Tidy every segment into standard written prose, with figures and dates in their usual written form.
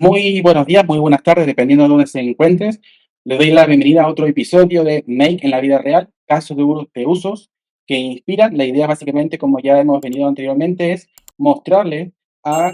Muy buenos días, muy buenas tardes, dependiendo de dónde se encuentres. Le doy la bienvenida a otro episodio de Make en la vida real, casos de usos que inspiran. La idea básicamente, como ya hemos venido anteriormente, es mostrarle a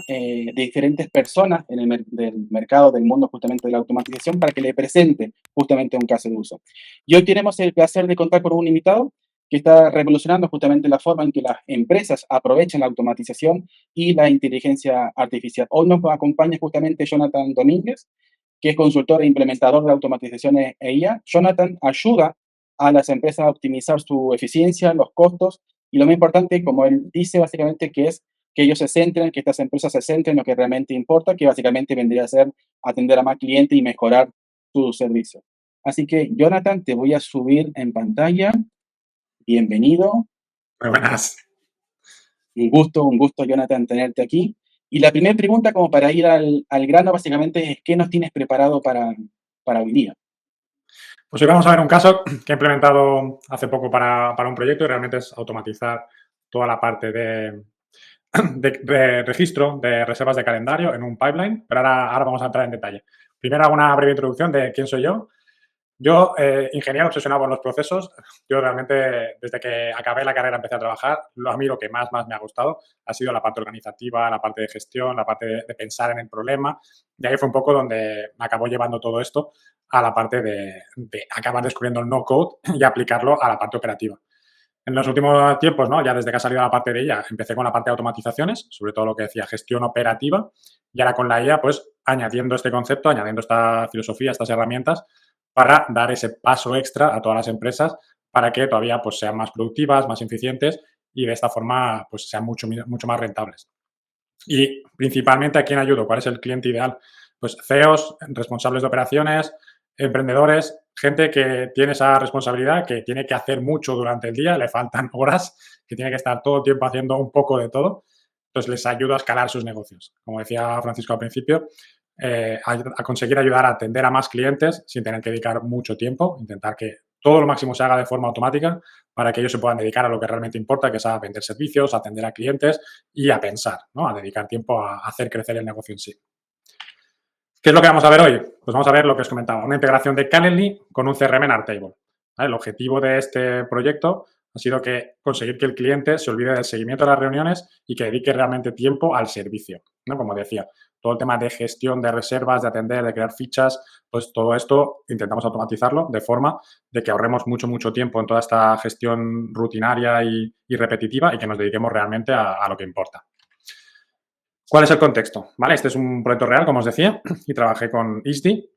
diferentes personas en del mercado, del mundo justamente de la automatización, para que le presente justamente un caso de uso. Y hoy tenemos el placer de contar con un invitado que está revolucionando justamente la forma en que las empresas aprovechan la automatización y la inteligencia artificial. Hoy nos acompaña justamente Jonathan Domínguez, que es consultor e implementador de automatizaciones IA. Jonathan ayuda a las empresas a optimizar su eficiencia, los costos y lo más importante, como él dice básicamente, que es que ellos se centren, que estas empresas se centren en lo que realmente importa, que básicamente vendría a ser atender a más clientes y mejorar su servicio. Así que, Jonathan, te voy a subir en pantalla. Bienvenido. Muy buenas. Un gusto, Jonathan, tenerte aquí. Y la primera pregunta, como para ir al grano, básicamente es: ¿qué nos tienes preparado para hoy día? Pues hoy vamos a ver un caso que he implementado hace poco para un proyecto y realmente es automatizar toda la parte de registro de reservas de calendario en un pipeline, pero ahora vamos a entrar en detalle. Primero hago una breve introducción de quién soy yo. Yo, ingeniero obsesionado con los procesos, yo realmente desde que acabé la carrera empecé a trabajar, a mí lo que más me ha gustado ha sido la parte organizativa, la parte de gestión, la parte de pensar en el problema. Y ahí fue un poco donde me acabó llevando todo esto a la parte de acabar descubriendo el no-code y aplicarlo a la parte operativa. En los últimos tiempos, ¿no? Ya desde que ha salido la parte de IA, empecé con la parte de automatizaciones, sobre todo lo que decía gestión operativa, y ahora con la IA, pues añadiendo este concepto, añadiendo esta filosofía, estas herramientas, para dar ese paso extra a todas las empresas para que todavía pues, sean más productivas, más eficientes y de esta forma pues, sean mucho más rentables. Y principalmente, ¿a quién ayudo? ¿Cuál es el cliente ideal? Pues CEOs, responsables de operaciones, emprendedores, gente que tiene esa responsabilidad, que tiene que hacer mucho durante el día, le faltan horas, que tiene que estar todo el tiempo haciendo un poco de todo. Entonces les ayudo a escalar sus negocios. Como decía Francisco al principio, a conseguir ayudar a atender a más clientes sin tener que dedicar mucho tiempo, intentar que todo lo máximo se haga de forma automática para que ellos se puedan dedicar a lo que realmente importa, que es a vender servicios, a atender a clientes y a pensar, ¿no? A dedicar tiempo a hacer crecer el negocio en sí. ¿Qué es lo que vamos a ver hoy? Pues vamos a ver lo que os comentaba, una integración de Calendly con un CRM en Airtable. ¿Vale? El objetivo de este proyecto ha sido conseguir que el cliente se olvide del seguimiento de las reuniones y que dedique realmente tiempo al servicio, ¿no? Como decía, todo el tema de gestión de reservas, de atender, de crear fichas, pues todo esto intentamos automatizarlo de forma de que ahorremos mucho tiempo en toda esta gestión rutinaria y repetitiva y que nos dediquemos realmente a lo que importa. ¿Cuál es el contexto? ¿Vale? Este es un proyecto real, como os decía, y trabajé con ISDI,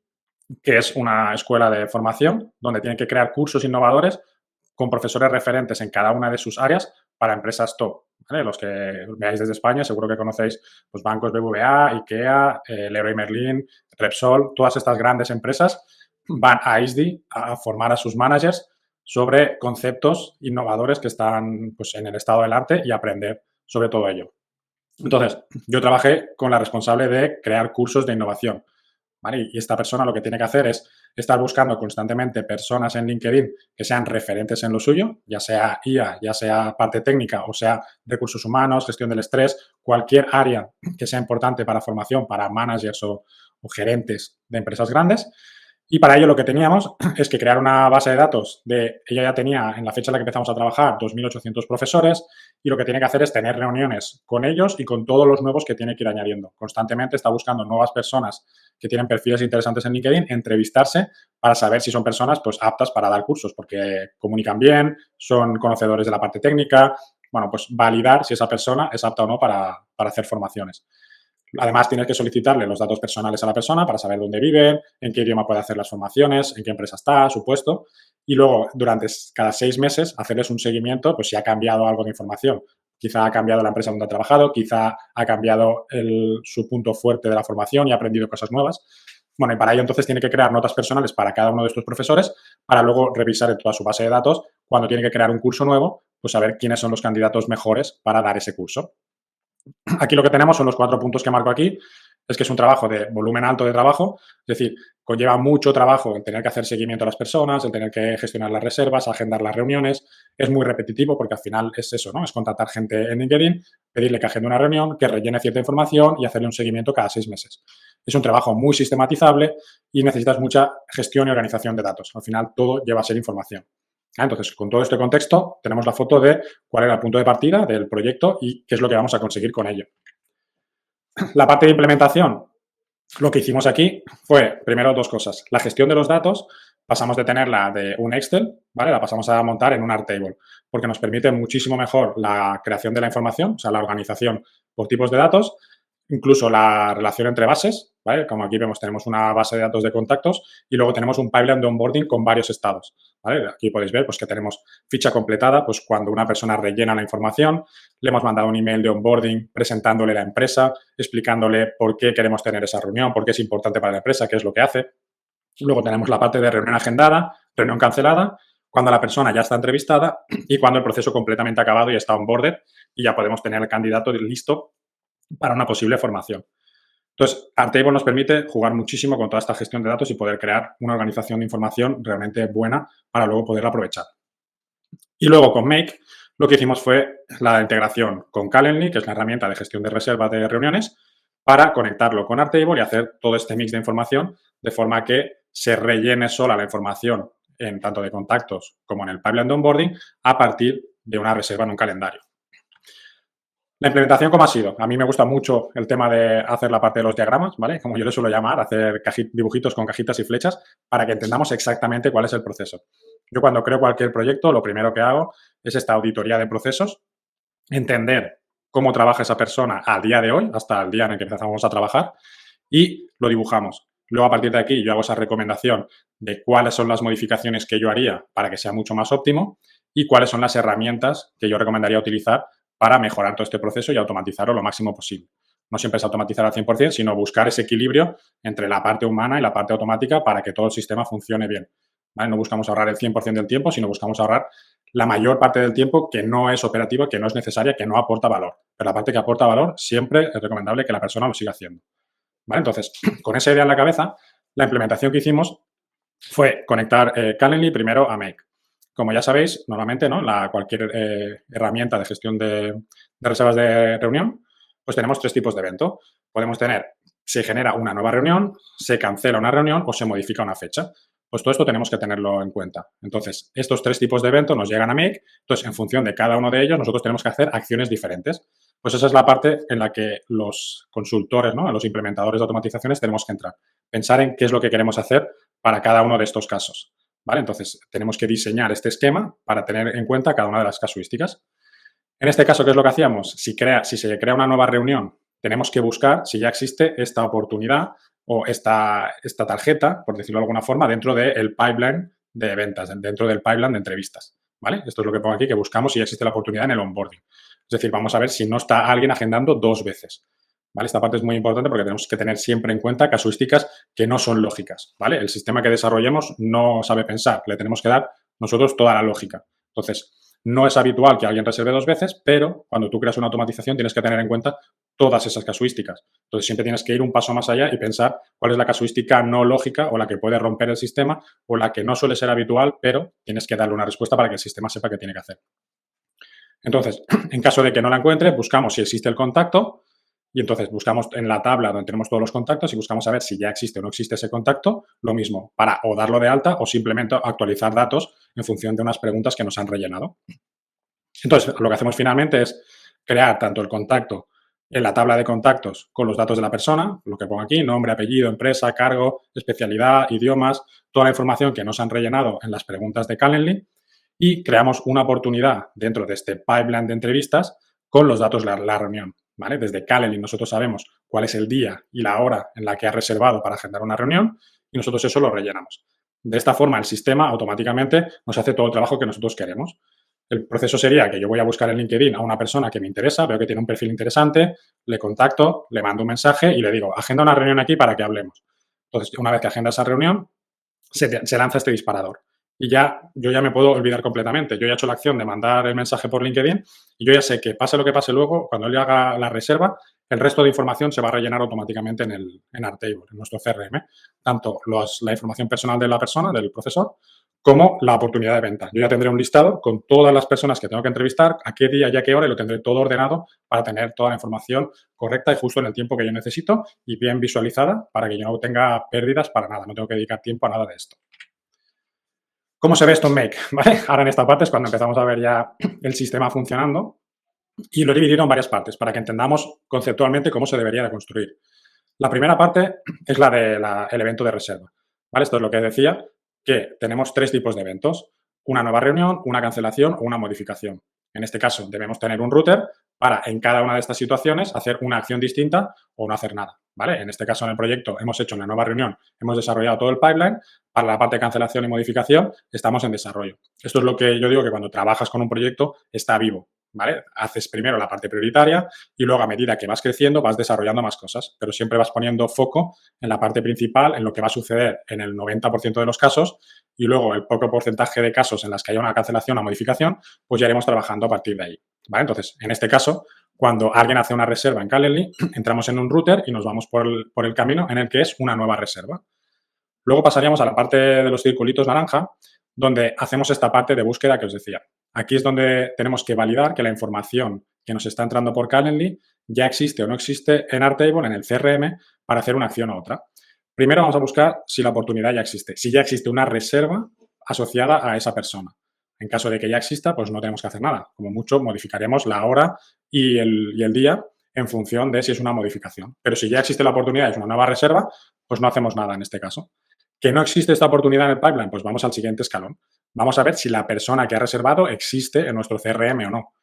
que es una escuela de formación donde tienen que crear cursos innovadores con profesores referentes en cada una de sus áreas para empresas top. ¿Vale? Los que veáis desde España seguro que conocéis los bancos BBVA, IKEA, Leroy Merlin, Repsol, todas estas grandes empresas van a ISDI a formar a sus managers sobre conceptos innovadores que están pues, en el estado del arte y aprender sobre todo ello. Entonces, yo trabajé con la responsable de crear cursos de innovación, ¿vale? Y esta persona lo que tiene que hacer es estar buscando constantemente personas en LinkedIn que sean referentes en lo suyo, ya sea IA, ya sea parte técnica o sea recursos humanos, gestión del estrés, cualquier área que sea importante para formación, para managers o gerentes de empresas grandes. Y para ello lo que teníamos es que crear una base de datos ella ya tenía en la fecha en la que empezamos a trabajar 2.800 profesores y lo que tiene que hacer es tener reuniones con ellos y con todos los nuevos que tiene que ir añadiendo. Constantemente está buscando nuevas personas que tienen perfiles interesantes en LinkedIn, entrevistarse para saber si son personas pues aptas para dar cursos porque comunican bien, son conocedores de la parte técnica, bueno, pues validar si esa persona es apta o no para hacer formaciones. Además, tienes que solicitarle los datos personales a la persona para saber dónde vive, en qué idioma puede hacer las formaciones, en qué empresa está, su puesto. Y luego, durante cada 6 meses, hacerles un seguimiento, pues si ha cambiado algo de información. Quizá ha cambiado la empresa donde ha trabajado, quizá ha cambiado su punto fuerte de la formación y ha aprendido cosas nuevas. Bueno, y para ello entonces tiene que crear notas personales para cada uno de estos profesores para luego revisar en toda su base de datos cuando tiene que crear un curso nuevo, pues saber quiénes son los candidatos mejores para dar ese curso. Aquí lo que tenemos son los 4 puntos que marco aquí. Es que es un trabajo de volumen alto de trabajo, es decir, conlleva mucho trabajo en tener que hacer seguimiento a las personas, en tener que gestionar las reservas, agendar las reuniones. Es muy repetitivo porque al final es eso, ¿no? Es contratar gente en LinkedIn, pedirle que agende una reunión, que rellene cierta información y hacerle un seguimiento cada 6 meses. es un trabajo muy sistematizable y necesitas mucha gestión y organización de datos. Al final, todo lleva a ser información. Entonces, con todo este contexto, tenemos la foto de cuál era el punto de partida del proyecto y qué es lo que vamos a conseguir con ello. La parte de implementación, lo que hicimos aquí fue, primero, dos cosas. La gestión de los datos, pasamos de tenerla de un Excel, ¿vale? La pasamos a montar en un Airtable, porque nos permite muchísimo mejor la creación de la información, o sea, la organización por tipos de datos, incluso la relación entre bases, ¿vale? Como aquí vemos, tenemos una base de datos de contactos y luego tenemos un pipeline de onboarding con varios estados, ¿vale? Aquí podéis ver pues, que tenemos ficha completada, pues cuando una persona rellena la información, le hemos mandado un email de onboarding presentándole la empresa, explicándole por qué queremos tener esa reunión, por qué es importante para la empresa, qué es lo que hace. Luego tenemos la parte de reunión agendada, reunión cancelada, cuando la persona ya está entrevistada y cuando el proceso completamente acabado y está onboarded y ya podemos tener el candidato listo para una posible formación. Entonces, Airtable nos permite jugar muchísimo con toda esta gestión de datos y poder crear una organización de información realmente buena para luego poderla aprovechar. Y luego con Make lo que hicimos fue la integración con Calendly, que es la herramienta de gestión de reservas de reuniones, para conectarlo con Airtable y hacer todo este mix de información de forma que se rellene sola la información en tanto de contactos como en el pipeline de onboarding a partir de una reserva en un calendario. La implementación, ¿cómo ha sido? A mí me gusta mucho el tema de hacer la parte de los diagramas, ¿vale? Como yo le suelo llamar, hacer dibujitos con cajitas y flechas para que entendamos exactamente cuál es el proceso. Yo cuando creo cualquier proyecto, lo primero que hago es esta auditoría de procesos, entender cómo trabaja esa persona al día de hoy, hasta el día en el que empezamos a trabajar, y lo dibujamos. Luego, a partir de aquí, yo hago esa recomendación de cuáles son las modificaciones que yo haría para que sea mucho más óptimo y cuáles son las herramientas que yo recomendaría utilizar para mejorar todo este proceso y automatizarlo lo máximo posible. No siempre es automatizar al 100%, sino buscar ese equilibrio entre la parte humana y la parte automática para que todo el sistema funcione bien. ¿Vale? No buscamos ahorrar el 100% del tiempo, sino buscamos ahorrar la mayor parte del tiempo que no es operativa, que no es necesaria, que no aporta valor. Pero la parte que aporta valor, siempre es recomendable que la persona lo siga haciendo. ¿Vale? Entonces, con esa idea en la cabeza, la implementación que hicimos fue conectar Calendly primero a Make. Como ya sabéis, normalmente, ¿no? Cualquier herramienta de gestión de reservas de reunión, pues tenemos tres tipos de evento. Podemos tener, se genera una nueva reunión, se cancela una reunión o se modifica una fecha. Pues todo esto tenemos que tenerlo en cuenta. Entonces, estos tres tipos de eventos nos llegan a Make. Entonces, en función de cada uno de ellos, nosotros tenemos que hacer acciones diferentes. Pues esa es la parte en la que los consultores, ¿no? Los implementadores de automatizaciones tenemos que entrar. Pensar en qué es lo que queremos hacer para cada uno de estos casos. ¿Vale? Entonces, tenemos que diseñar este esquema para tener en cuenta cada una de las casuísticas. En este caso, ¿qué es lo que hacíamos? Si se crea una nueva reunión, tenemos que buscar si ya existe esta oportunidad o esta tarjeta, por decirlo de alguna forma, dentro del pipeline de ventas, dentro del pipeline de entrevistas. ¿Vale? Esto es lo que pongo aquí, que buscamos si ya existe la oportunidad en el onboarding. Es decir, vamos a ver si no está alguien agendando dos veces. ¿Vale? Esta parte es muy importante porque tenemos que tener siempre en cuenta casuísticas que no son lógicas, ¿vale? El sistema que desarrollemos no sabe pensar, le tenemos que dar nosotros toda la lógica. Entonces, no es habitual que alguien reserve dos veces, pero cuando tú creas una automatización tienes que tener en cuenta todas esas casuísticas. Entonces, siempre tienes que ir un paso más allá y pensar cuál es la casuística no lógica o la que puede romper el sistema o la que no suele ser habitual, pero tienes que darle una respuesta para que el sistema sepa qué tiene que hacer. Entonces, en caso de que no la encuentre, buscamos si existe el contacto y entonces buscamos en la tabla donde tenemos todos los contactos y buscamos a ver si ya existe o no existe ese contacto, lo mismo, para o darlo de alta o simplemente actualizar datos en función de unas preguntas que nos han rellenado. Entonces, lo que hacemos finalmente es crear tanto el contacto en la tabla de contactos con los datos de la persona, lo que pongo aquí, nombre, apellido, empresa, cargo, especialidad, idiomas, toda la información que nos han rellenado en las preguntas de Calendly y creamos una oportunidad dentro de este pipeline de entrevistas con los datos de la reunión. ¿Vale? Desde Calendly nosotros sabemos cuál es el día y la hora en la que ha reservado para agendar una reunión y nosotros eso lo rellenamos. De esta forma, el sistema automáticamente nos hace todo el trabajo que nosotros queremos. El proceso sería que yo voy a buscar en LinkedIn a una persona que me interesa, veo que tiene un perfil interesante, le contacto, le mando un mensaje y le digo, agenda una reunión aquí para que hablemos. Entonces, una vez que agenda esa reunión, se lanza este disparador. Y yo ya me puedo olvidar completamente. Yo ya he hecho la acción de mandar el mensaje por LinkedIn y yo ya sé que pase lo que pase luego, cuando él haga la reserva, el resto de información se va a rellenar automáticamente en Airtable, en nuestro CRM. Tanto la información personal de la persona, del profesor, como la oportunidad de venta. Yo ya tendré un listado con todas las personas que tengo que entrevistar, a qué día y a qué hora, y lo tendré todo ordenado para tener toda la información correcta y justo en el tiempo que yo necesito y bien visualizada para que yo no tenga pérdidas para nada, no tengo que dedicar tiempo a nada de esto. ¿Cómo se ve esto en Make? ¿Vale? Ahora en esta parte es cuando empezamos a ver ya el sistema funcionando y lo he dividido en varias partes para que entendamos conceptualmente cómo se debería de construir. La primera parte es la del evento de reserva. ¿Vale? Esto es lo que decía, que tenemos tres tipos de eventos. Una nueva reunión, una cancelación o una modificación. En este caso, debemos tener un router para, en cada una de estas situaciones, hacer una acción distinta o no hacer nada. ¿Vale? En este caso, en el proyecto, hemos hecho una nueva reunión, hemos desarrollado todo el pipeline. Para la parte de cancelación y modificación, estamos en desarrollo. Esto es lo que yo digo que cuando trabajas con un proyecto está vivo. ¿Vale? Haces primero la parte prioritaria y luego a medida que vas creciendo vas desarrollando más cosas, pero siempre vas poniendo foco en la parte principal, en lo que va a suceder en el 90% de los casos y luego el poco porcentaje de casos en las que haya una cancelación o modificación, pues ya iremos trabajando a partir de ahí. ¿Vale? Entonces, en este caso, cuando alguien hace una reserva en Calendly, entramos en un router y nos vamos por el camino en el que es una nueva reserva. Luego pasaríamos a la parte de los circulitos naranja, donde hacemos esta parte de búsqueda que os decía. Aquí es donde tenemos que validar que la información que nos está entrando por Calendly ya existe o no existe en Airtable, en el CRM, para hacer una acción u otra. Primero vamos a buscar si la oportunidad ya existe, si ya existe una reserva asociada a esa persona. En caso de que ya exista, pues no tenemos que hacer nada. Como mucho, modificaremos la hora y el día en función de si es una modificación. Pero si ya existe la oportunidad, es una nueva reserva, pues no hacemos nada en este caso. ¿Que no existe esta oportunidad en el pipeline? Pues vamos al siguiente escalón. Vamos a ver si la persona que ha reservado existe en nuestro CRM o no.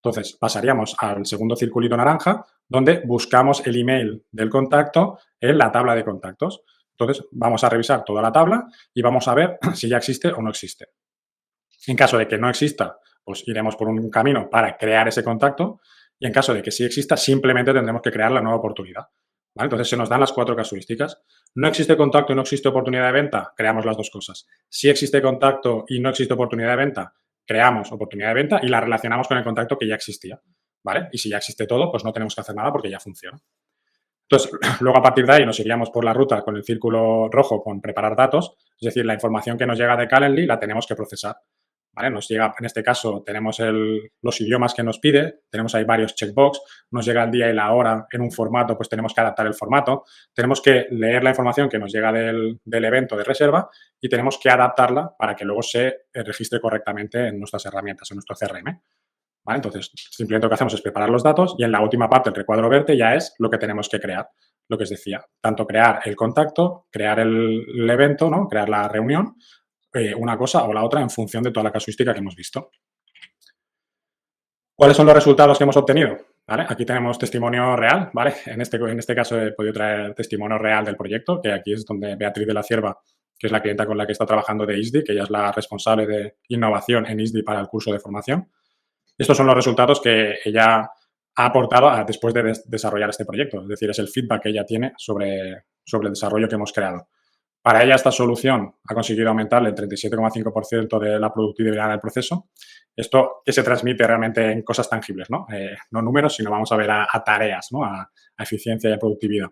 Entonces, pasaríamos al segundo circulito naranja, donde buscamos el email del contacto en la tabla de contactos. Entonces, vamos a revisar toda la tabla y vamos a ver si ya existe o no existe. En caso de que no exista, pues iremos por un camino para crear ese contacto y en caso de que sí exista, simplemente tendremos que crear la nueva oportunidad. ¿Vale? Entonces, se nos dan las cuatro casuísticas. No existe contacto y no existe oportunidad de venta, creamos las dos cosas. Si existe contacto y no existe oportunidad de venta, creamos oportunidad de venta y la relacionamos con el contacto que ya existía. ¿Vale? Y si ya existe todo, pues no tenemos que hacer nada porque ya funciona. Entonces, luego a partir de ahí nos iríamos por la ruta con el círculo rojo con preparar datos, es decir, la información que nos llega de Calendly la tenemos que procesar. ¿Vale? Nos llega, en este caso, tenemos los idiomas que nos pide, tenemos ahí varios checkbox, nos llega el día y la hora en un formato, pues tenemos que adaptar el formato, tenemos que leer la información que nos llega del evento de reserva y tenemos que adaptarla para que luego se registre correctamente en nuestras herramientas, en nuestro CRM. ¿Vale? Entonces, simplemente lo que hacemos es preparar los datos y en la última parte, el recuadro verde, ya es lo que tenemos que crear. Lo que os decía, tanto crear el contacto, crear el evento, ¿no? Crear la reunión, una cosa o la otra en función de toda la casuística que hemos visto. ¿Cuáles son los resultados que hemos obtenido? ¿Vale? Aquí tenemos testimonio real, ¿vale? En este caso he podido traer testimonio real del proyecto, que aquí es donde Beatriz de la Cierva, que es la clienta con la que está trabajando de ISDI, que ella es la responsable de innovación en ISDI para el curso de formación. Estos son los resultados que ella ha aportado después de desarrollar este proyecto, es decir, es el feedback que ella tiene sobre el desarrollo que hemos creado. Para ella, esta solución ha conseguido aumentar el 37,5% de la productividad del proceso. Esto que se transmite realmente en cosas tangibles, ¿no? No números, sino vamos a ver a tareas, ¿no? A eficiencia y a productividad.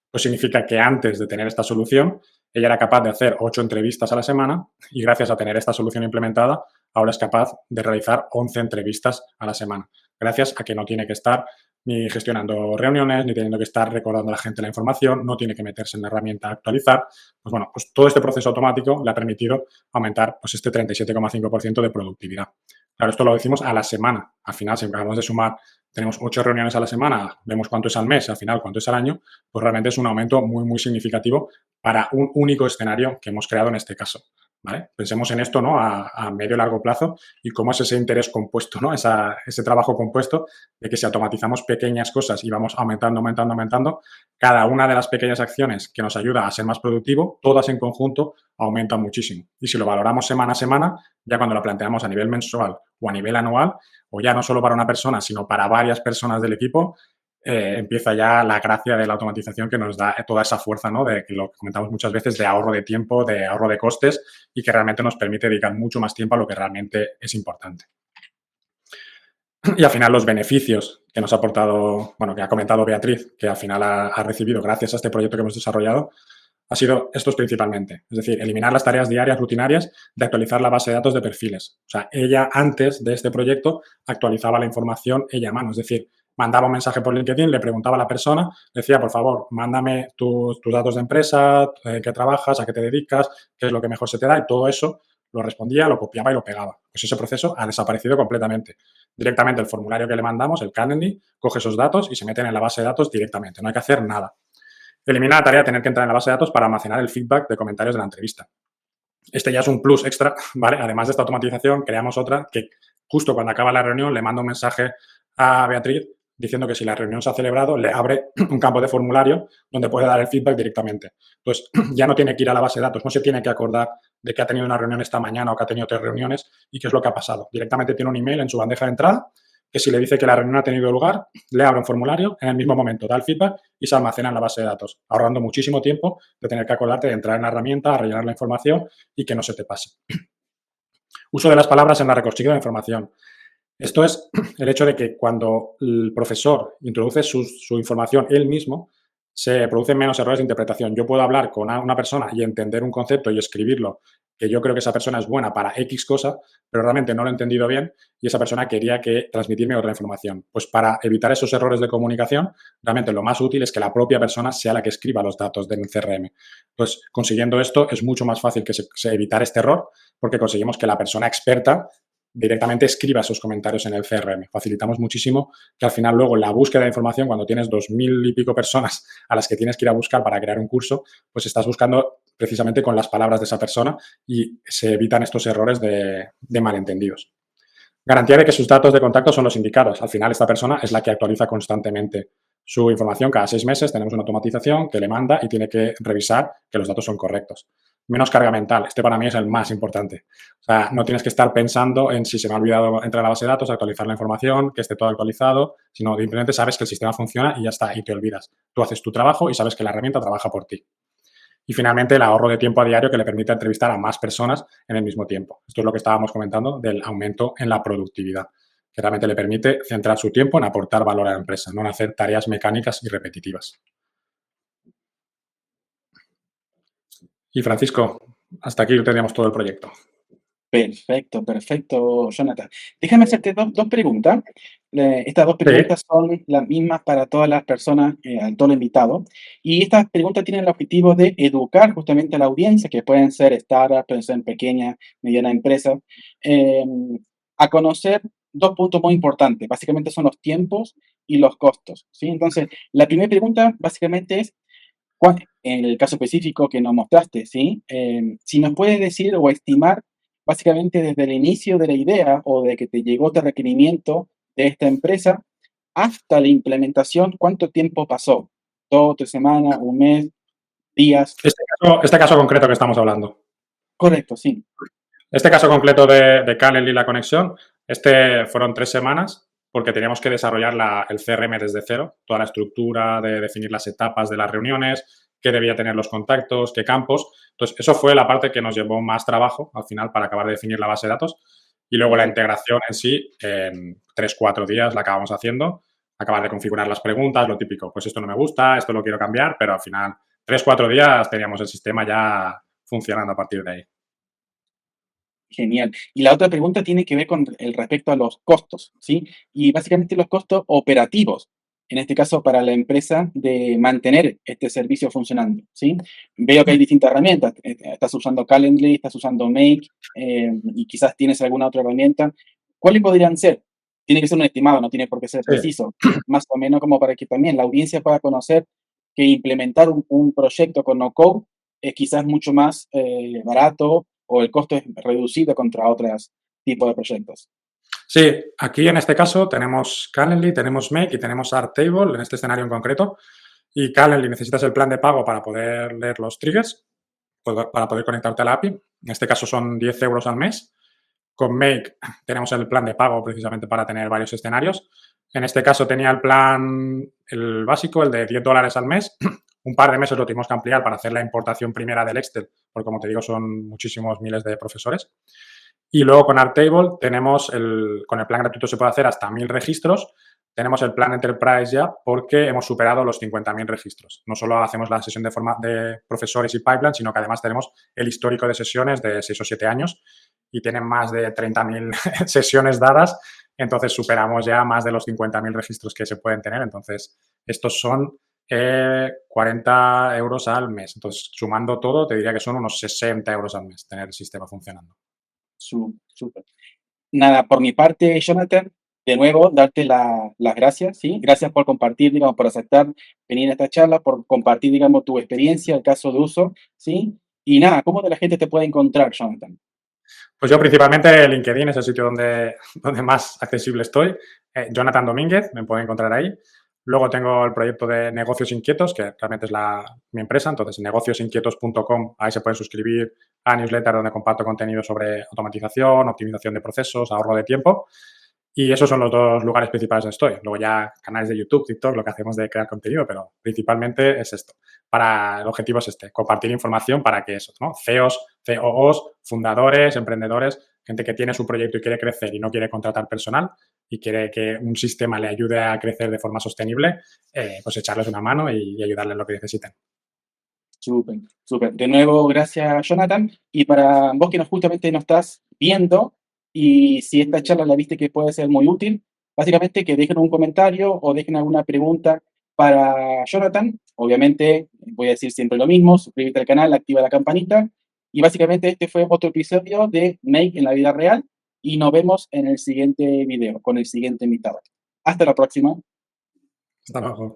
Pues significa que antes de tener esta solución, ella era capaz de hacer 8 entrevistas a la semana y gracias a tener esta solución implementada, ahora es capaz de realizar 11 entrevistas a la semana. Gracias a que no tiene que estar ni gestionando reuniones, ni teniendo que estar recordando a la gente la información, no tiene que meterse en la herramienta a actualizar. Pues bueno, pues todo este proceso automático le ha permitido aumentar pues este 37,5% de productividad. Claro, esto lo decimos a la semana. Al final, si acabamos de sumar, tenemos 8 reuniones a la semana, vemos cuánto es al mes, al final cuánto es al año, pues realmente es un aumento muy, muy significativo para un único escenario que hemos creado en este caso. ¿Vale? Pensemos en esto, ¿no? A medio y largo plazo y cómo es ese interés compuesto, ¿no? Ese trabajo compuesto de que si automatizamos pequeñas cosas y vamos aumentando, aumentando, aumentando, cada una de las pequeñas acciones que nos ayuda a ser más productivo, todas en conjunto aumentan muchísimo. Y si lo valoramos semana a semana, ya cuando lo planteamos a nivel mensual o a nivel anual, o ya no solo para una persona, sino para varias personas del equipo, empieza ya la gracia de la automatización que nos da toda esa fuerza, ¿no? De que lo comentamos muchas veces, de ahorro de tiempo, de ahorro de costes y que realmente nos permite dedicar mucho más tiempo a lo que realmente es importante. Y al final los beneficios que nos ha aportado, bueno, que ha comentado Beatriz, que al final ha recibido gracias a este proyecto que hemos desarrollado, ha sido estos principalmente. Es decir, eliminar las tareas diarias rutinarias de actualizar la base de datos de perfiles. O sea, ella antes de este proyecto actualizaba la información ella a mano. Es decir, mandaba un mensaje por LinkedIn, le preguntaba a la persona, decía, por favor, mándame tus datos de empresa, qué trabajas, a qué te dedicas, qué es lo que mejor se te da, y todo eso lo respondía, lo copiaba y lo pegaba. Pues ese proceso ha desaparecido completamente. Directamente el formulario que le mandamos, el Calendly, coge esos datos y se meten en la base de datos directamente. No hay que hacer nada. Elimina la tarea de tener que entrar en la base de datos para almacenar el feedback de comentarios de la entrevista. Este ya es un plus extra, ¿vale? Además de esta automatización, creamos otra que justo cuando acaba la reunión le mando un mensaje a Beatriz diciendo que si la reunión se ha celebrado, le abre un campo de formulario donde puede dar el feedback directamente. Entonces, ya no tiene que ir a la base de datos, no se tiene que acordar de que ha tenido una reunión esta mañana o que ha tenido 3 reuniones y qué es lo que ha pasado. Directamente tiene un email en su bandeja de entrada que si le dice que la reunión ha tenido lugar, le abre un formulario, en el mismo momento da el feedback y se almacena en la base de datos, ahorrando muchísimo tiempo de tener que acordarte de entrar en la herramienta, a rellenar la información y que no se te pase. Uso de las palabras en la recogida de información. Esto es el hecho de que cuando el profesor introduce su información él mismo, se producen menos errores de interpretación. Yo puedo hablar con una persona y entender un concepto y escribirlo, que yo creo que esa persona es buena para X cosa, pero realmente no lo he entendido bien y esa persona quería transmitirme otra información. Pues para evitar esos errores de comunicación, realmente lo más útil es que la propia persona sea la que escriba los datos del CRM. Entonces, consiguiendo esto, es mucho más fácil que se evitar este error porque conseguimos que la persona experta directamente escriba esos comentarios en el CRM. Facilitamos muchísimo que al final luego la búsqueda de información, cuando tienes 2000 y pico personas a las que tienes que ir a buscar para crear un curso, pues estás buscando precisamente con las palabras de esa persona y se evitan estos errores de malentendidos. Garantía de que sus datos de contacto son los indicados. Al final esta persona es la que actualiza constantemente su información. Cada 6 meses tenemos una automatización que le manda y tiene que revisar que los datos son correctos. Menos carga mental. Este para mí es el más importante. O sea, no tienes que estar pensando en si se me ha olvidado entrar a la base de datos, actualizar la información, que esté todo actualizado, sino simplemente sabes que el sistema funciona y ya está, y te olvidas. Tú haces tu trabajo y sabes que la herramienta trabaja por ti. Y finalmente, el ahorro de tiempo a diario que le permite entrevistar a más personas en el mismo tiempo. Esto es lo que estábamos comentando del aumento en la productividad, que realmente le permite centrar su tiempo en aportar valor a la empresa, no en hacer tareas mecánicas y repetitivas. Y Francisco, hasta aquí tenemos todo el proyecto. Perfecto, perfecto, Jonathan. Déjame hacerte dos preguntas. Estas dos Sí, preguntas son las mismas para todas las personas, a todos los invitados. Y estas preguntas tienen el objetivo de educar justamente a la audiencia, que pueden ser startups, pueden ser pequeñas, medianas empresas, eh, a conocer dos puntos muy importantes. Básicamente son los tiempos y los costos, ¿sí? Entonces, la primera pregunta básicamente es, en el caso específico que nos mostraste, ¿sí? Si nos puedes decir o estimar, básicamente desde el inicio de la idea o de que te llegó este requerimiento de esta empresa hasta la implementación, ¿cuánto tiempo pasó? ¿2, 3 semanas, un mes, días? este caso concreto que estamos hablando. Correcto, sí. Este caso concreto de Calendly y la conexión, fueron 3 semanas porque teníamos que desarrollar el CRM desde cero, toda la estructura de definir las etapas de las reuniones, qué debía tener los contactos, qué campos. Entonces, eso fue la parte que nos llevó más trabajo al final para acabar de definir la base de datos. Y luego la integración en sí, en 3-4 días la acabamos haciendo, acabar de configurar las preguntas, lo típico, pues esto no me gusta, esto lo quiero cambiar, pero al final 3-4 días teníamos el sistema ya funcionando a partir de ahí. Genial. Y la otra pregunta tiene que ver con el respecto a los costos, ¿sí? Y básicamente los costos operativos, en este caso para la empresa, de mantener este servicio funcionando, ¿sí? Veo que hay distintas herramientas. Estás usando Calendly, estás usando Make, y quizás tienes alguna otra herramienta. ¿Cuáles podrían ser? Tiene que ser un estimado, no tiene por qué ser Sí. preciso. Más o menos como para que también la audiencia pueda conocer que implementar un proyecto con no code es quizás mucho más barato o el costo es reducido contra otros tipos de proyectos. Sí, aquí en este caso tenemos Calendly, tenemos Make y tenemos Airtable en este escenario en concreto. Y Calendly necesitas el plan de pago para poder leer los triggers, para poder conectarte a la API. En este caso son 10 euros al mes. Con Make tenemos el plan de pago precisamente para tener varios escenarios. En este caso tenía el básico, el de 10 dólares al mes. Un par de meses lo tuvimos que ampliar para hacer la importación primera del Excel, porque como te digo son muchísimos miles de profesores. Y luego con Airtable con el plan gratuito se puede hacer hasta 1000 registros, tenemos el plan Enterprise ya porque hemos superado los 50.000 registros. No solo hacemos la sesión de profesores y pipeline, sino que además tenemos el histórico de sesiones de 6 o 7 años y tienen más de 30.000 sesiones dadas. Entonces, superamos ya más de los 50.000 registros que se pueden tener. Entonces, estos son 40 euros al mes. Entonces, sumando todo, te diría que son unos 60 euros al mes tener el sistema funcionando. Súper. Nada, por mi parte, Jonathan, de nuevo, darte las gracias, ¿sí? Gracias por compartir, digamos, por aceptar venir a esta charla, por compartir, digamos, tu experiencia, el caso de uso, ¿sí? Y nada, ¿cómo de la gente te puede encontrar, Jonathan? Pues yo principalmente LinkedIn es el sitio donde más accesible estoy. Jonathan Domínguez, me pueden encontrar ahí. Luego tengo el proyecto de Negocios Inquietos, que realmente es mi empresa, entonces negociosinquietos.com, ahí se pueden suscribir a newsletter donde comparto contenido sobre automatización, optimización de procesos, ahorro de tiempo. Y esos son los dos lugares principales donde estoy. Luego ya canales de YouTube, TikTok, lo que hacemos de crear contenido, pero principalmente es esto. El objetivo es este, compartir información para que eso, ¿no? CEOs, COOs, fundadores, emprendedores, gente que tiene su proyecto y quiere crecer y no quiere contratar personal y quiere que un sistema le ayude a crecer de forma sostenible, pues echarles una mano y ayudarles en lo que necesiten. Súper. De nuevo, gracias, Jonathan. Y para vos que justamente nos estás viendo, y si esta charla la viste que puede ser muy útil, básicamente que dejen un comentario o dejen alguna pregunta para Jonathan. Obviamente, voy a decir siempre lo mismo, suscríbete al canal, activa la campanita. Y básicamente este fue otro episodio de Make en la vida real. Y nos vemos en el siguiente video, con el siguiente invitado. Hasta la próxima. Hasta luego.